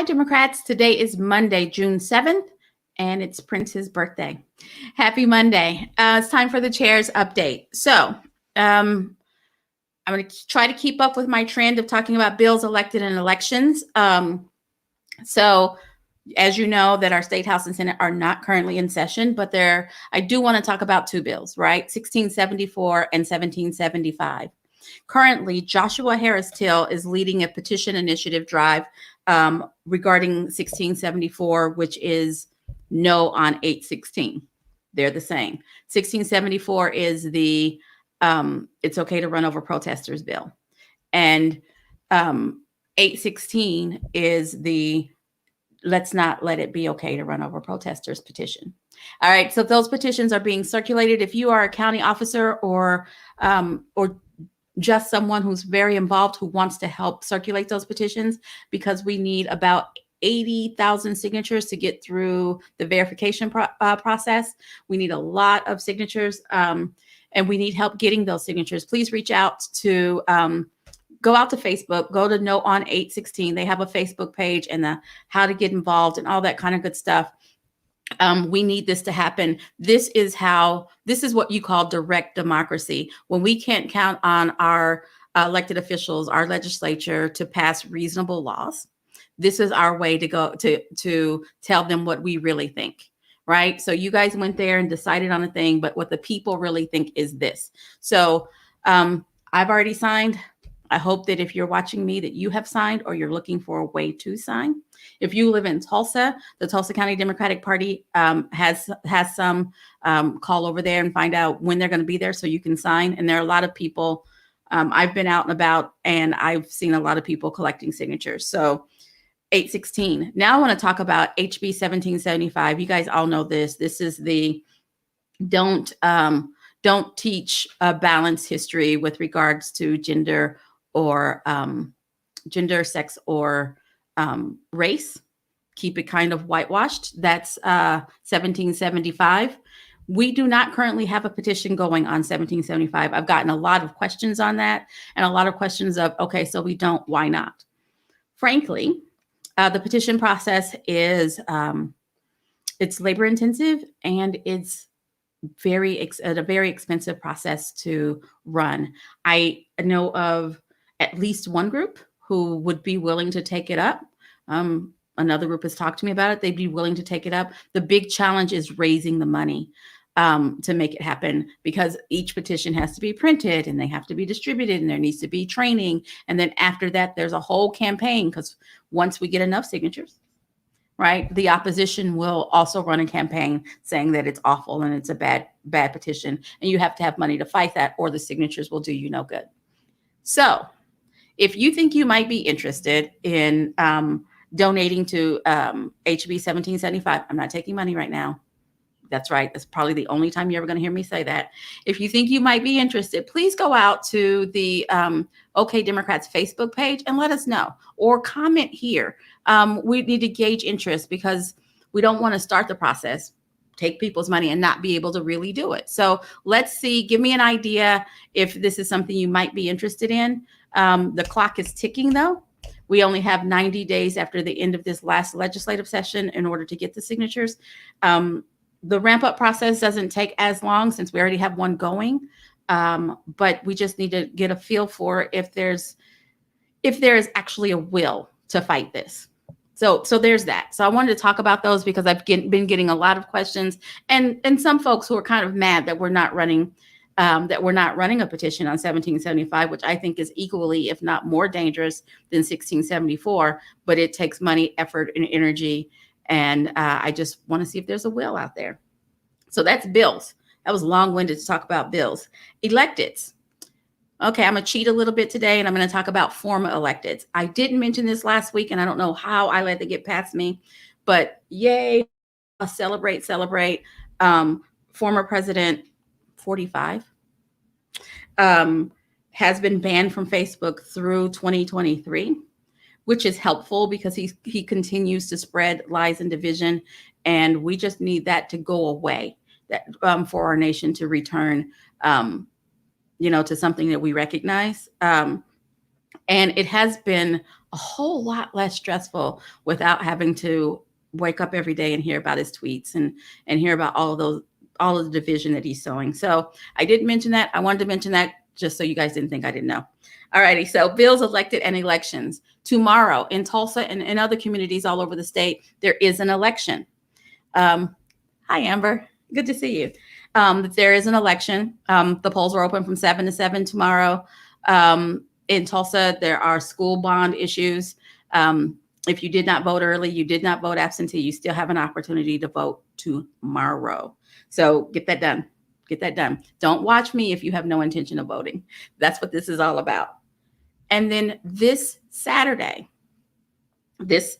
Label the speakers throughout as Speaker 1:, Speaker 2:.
Speaker 1: Hi, Democrats. Today is Monday, June 7th, and it's Prince's birthday. Happy Monday. It's time for the chair's update. So I'm going to try to keep up with my trend of talking about bills elected and elections. So as you know, that our State House and Senate are not currently in session, but I do want to talk about two bills, right? 1674 and 1775. Currently, Joshua Harris Till is leading a petition initiative drive regarding 1674, which is no on 816. They're the same. 1674 is the it's okay to run over protesters bill. And 816 is the let's not let it be okay to run over protesters petition. All right, so those petitions are being circulated. If you are a county officer or just someone who's very involved who wants to help circulate those petitions, because we need about 80,000 signatures to get through the verification process. We need a lot of signatures, and we need help getting those signatures. Please reach out to go out to Facebook, go to No on 816. They have a Facebook page and the how to get involved and all that kind of good stuff. We need this to happen. This is what you call direct democracy. When we can't count on our elected officials, our legislature to pass reasonable laws, this is our way to go to tell them what we really think, right? So you guys went there and decided on a thing, but what the people really think is this. So I've already signed. I hope that if you're watching me that you have signed or you're looking for a way to sign. If you live in Tulsa, the Tulsa County Democratic Party has some call over there and find out when they're going to be there so you can sign. And there are a lot of people. I've been out and about and I've seen a lot of people collecting signatures. So 816. Now I want to talk about HB 1775. You guys all know this. This is the don't teach a balanced history with regards to gender or gender, sex, or race. Keep it kind of whitewashed. That's 1775. We do not currently have a petition going on 1775. I've gotten a lot of questions on that and a lot of questions of, okay, so we don't, why not? Frankly, the petition process is, it's labor intensive and it's a very expensive process to run. I know of at least one group who would be willing to take it up. Another group has talked to me about it. They'd be willing to take it up. The big challenge is raising the money to make it happen, because each petition has to be printed and they have to be distributed and there needs to be training. And then after that, there's a whole campaign, because once we get enough signatures, right, the opposition will also run a campaign saying that it's awful and it's a bad petition. And you have to have money to fight that, or the signatures will do you no good. So if you think you might be interested in donating to HB 1775, I'm not taking money right now. That's right. That's probably the only time you're ever going to hear me say that. If you think you might be interested, please go out to the OK Democrats Facebook page and let us know, or comment here. We need to gauge interest, because we don't want to start the process, take people's money and not be able to really do it. So let's see, give me an idea if this is something you might be interested in. The clock is ticking though. We only have 90 days after the end of this last legislative session in order to get the signatures. The ramp up process doesn't take as long since we already have one going. But we just need to get a feel for if there is actually a will to fight this. So there's that. So I wanted to talk about those because I've been getting a lot of questions and some folks who are kind of mad that we're not running a petition on 1775, which I think is equally, if not more dangerous than 1674, but it takes money, effort, and energy. And I just want to see if there's a will out there. So that's bills. That was long-winded to talk about bills. Electeds. Okay, I'm going to cheat a little bit today, and I'm going to talk about former electeds. I didn't mention this last week, and I don't know how I let it get past me, but yay, celebrate. Former President 45 has been banned from Facebook through 2023. Which is helpful because he continues to spread lies and division, and we just need that to go away. That for our nation to return, to something that we recognize. And it has been a whole lot less stressful without having to wake up every day and hear about his tweets and hear about all of the division that he's sowing. So I did mention that. I wanted to mention that just so you guys didn't think I didn't know. All righty. So bills, elected, and elections. Tomorrow in Tulsa and in other communities all over the state, there is an election. Hi, Amber. Good to see you. There is an election. The polls are open from 7 to 7 tomorrow. In Tulsa, there are school bond issues. If you did not vote early, you did not vote absentee, you still have an opportunity to vote tomorrow. So get that done. Get that done. Don't watch me if you have no intention of voting. That's what this is all about. And then this Saturday is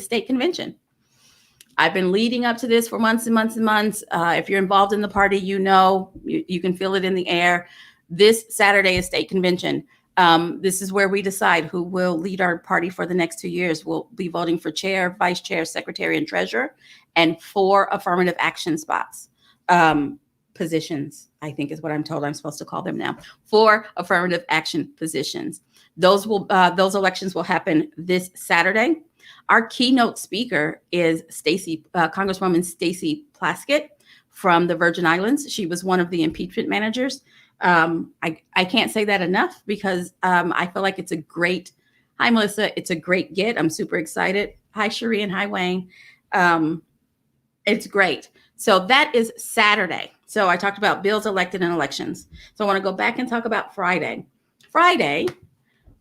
Speaker 1: state convention. I've been leading up to this for months and months and months. If you're involved in the party, you know, you can feel it in the air. This Saturday is state convention. This is where we decide who will lead our party for the next 2 years. We'll be voting for chair, vice chair, secretary, and treasurer, and 4 affirmative action spots. Positions, I think is what I'm told I'm supposed to call them now. 4 affirmative action positions. Those elections will happen this Saturday. Our keynote speaker is Congresswoman Stacey Plaskett from the Virgin Islands. She was one of the impeachment managers. I can't say that enough because I feel like it's a great, hi, Melissa, it's a great get. I'm super excited. Hi, Cherie, and hi, Wayne. It's great. So that is Saturday. So I talked about bills, elected, and elections. So I want to go back and talk about Friday. Friday,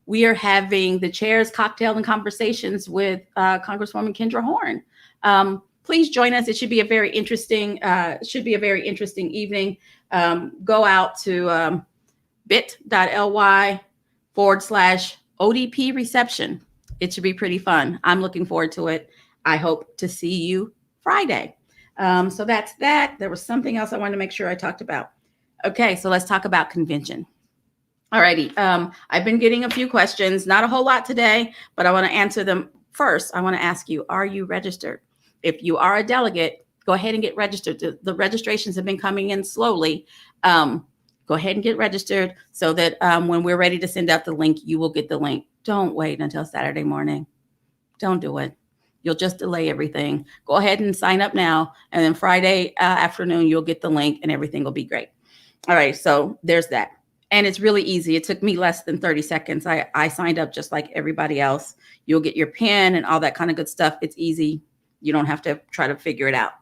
Speaker 1: we are having the chair's cocktail and conversations with Congresswoman Kendra Horn. Please join us. It should be a very interesting evening. Go out to bit.ly/ODP reception. It should be pretty fun. I'm looking forward to it. I hope to see you Friday. So that's that. There was something else I wanted to make sure I talked about. Okay, so let's talk about convention. All righty. I've been getting a few questions, not a whole lot today, but I want to answer them. First, I want to ask you, are you registered? If you are a delegate, go ahead and get registered. The registrations have been coming in slowly. Go ahead and get registered so that when we're ready to send out the link, you will get the link. Don't wait until Saturday morning. Don't do it. You'll just delay everything. Go ahead and sign up now. And then Friday afternoon, you'll get the link and everything will be great. All right. So there's that. And it's really easy. It took me less than 30 seconds. I signed up just like everybody else. You'll get your PIN and all that kind of good stuff. It's easy. You don't have to try to figure it out.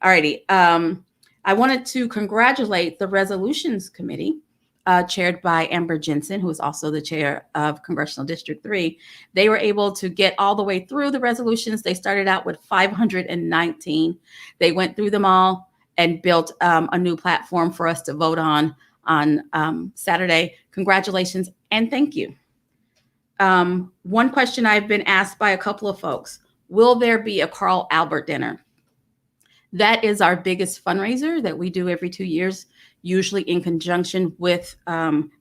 Speaker 1: All righty. I wanted to congratulate the Resolutions Committee, chaired by Amber Jensen, who is also the chair of Congressional District 3. They were able to get all the way through the resolutions. They started out with 519. They went through them all and built a new platform for us to vote on Saturday. Congratulations and thank you. One question I've been asked by a couple of folks, will there be a Carl Albert dinner? That is our biggest fundraiser that we do every 2 years, usually in conjunction with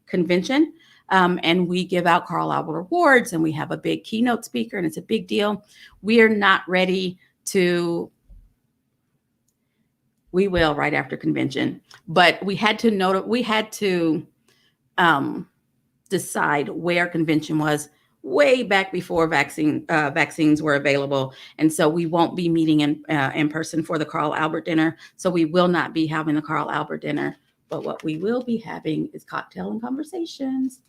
Speaker 1: convention. And we give out Carl Albert Awards and we have a big keynote speaker and it's a big deal. We are not ready to, we will right after convention, but we had to decide where convention was way back before vaccines were available. And so we won't be meeting in person for the Carl Albert dinner. So we will not be having the Carl Albert dinner, but what we will be having is cocktail and conversations.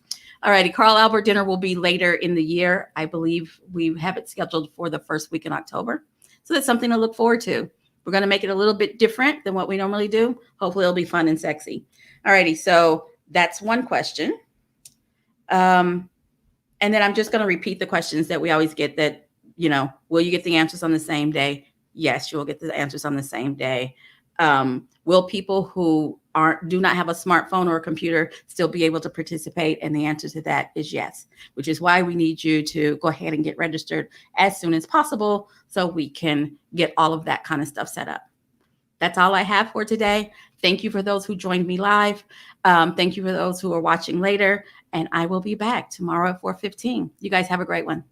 Speaker 1: All righty, Carl Albert dinner will be later in the year. I believe we have it scheduled for the first week in October. So that's something to look forward to. We're going to make it a little bit different than what we normally do. Hopefully it'll be fun and sexy. All righty, so that's one question. And then I'm just going to repeat the questions that we always get that, will you get the answers on the same day? Yes, you will get the answers on the same day. Will people who do not have a smartphone or a computer still be able to participate? And the answer to that is yes, which is why we need you to go ahead and get registered as soon as possible so we can get all of that kind of stuff set up. That's all I have for today. Thank you for those who joined me live. Thank you for those who are watching later. And I will be back tomorrow at 4:15. You guys have a great one.